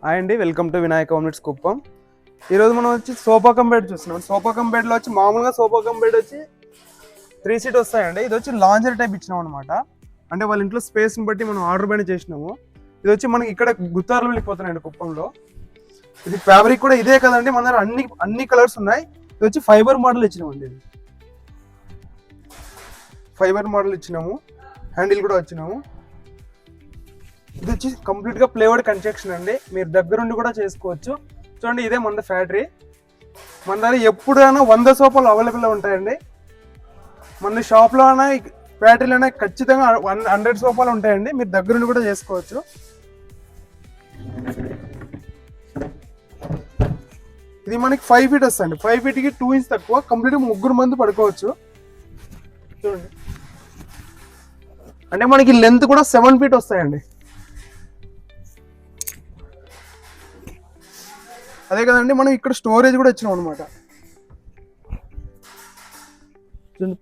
Hi అండి, welcome to Vinayaka home needs Kuppam. ఈరోజు మనం వచ్చి సోఫా కమ్ బెడ్ చూస్తున్నాం. సోఫా కమ్ బెడ్లో వచ్చి మామూలుగా సోఫా కమ్ బెడ్ వచ్చి 3 సీట్ వస్తాయండి. ఇది వచ్చి లాంజర్ టైప్ ఇచ్చినాం అనమాట. అంటే వాళ్ళ ఇంట్లో స్పేస్ని బట్టి మనం ఆర్డర్ పైన చేసినాము. ఇది వచ్చి మనకి ఇక్కడ గుత్తార్లు వెళ్ళిపోతున్నాయండి కుప్పంలో. ఇది ఫ్యాబ్రిక్ కూడా ఇదే కదండి, మన దగ్గర అన్ని కలర్స్ ఉన్నాయి. ఇది వచ్చి ఫైబర్ మోడల్ ఇచ్చినామండి. ఇది ఫైబర్ మోడల్ ఇచ్చినాము, హ్యాండిల్ కూడా వచ్చినాము. ఇది వచ్చి కంప్లీట్గా ప్లేవుడ్ కన్స్ట్రక్షన్ అండి, మీరు దగ్గరుండి కూడా చేసుకోవచ్చు. చూడండి, ఇదే మన ఫ్యాక్టరీ. మన దగ్గర ఎప్పుడైనా 100 సోఫాలు అవైలబుల్ ఉంటాయండి. మన షాప్లో అయినా ఫ్యాక్టరీలో అయినా ఖచ్చితంగా 100 సోఫాలు ఉంటాయండి, మీరు దగ్గరుండి కూడా చేసుకోవచ్చు. ఇది మనకి 5 ఫీట్ వస్తుంది. 5 ఫీట్కి 2 ఇంచ్ తక్కువ, కంప్లీట్గా 3 మంది పడుకోవచ్చు. చూడండి, అంటే మనకి లెంత్ కూడా 7 ఫీట్ వస్తాయండి. అదే కదండి, మనం ఇక్కడ స్టోరేజ్ కూడా ఇచ్చినాం అనమాట.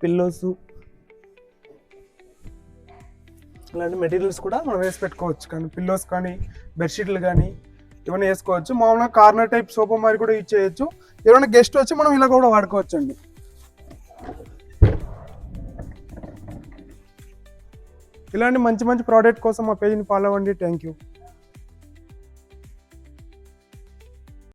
పిల్లోస్ అలాంటి మెటీరియల్స్ కూడా మనం వేసి పెట్టుకోవచ్చు. కానీ పిల్లోస్ కానీ బెడ్షీట్లు కానీ ఇవన్నీ వేసుకోవచ్చు. మామూలుగా కార్నర్ టైప్ సోఫా మరి కూడా యూజ్ చేయొచ్చు. ఎవరైనా గెస్ట్ వచ్చి మనం ఇలా కూడా వాడుకోవచ్చు అండి. ఇలాంటి మంచి మంచి ప్రోడక్ట్ కోసం మా పేజ్ని ఫాలో అవ్వండి. Thank you.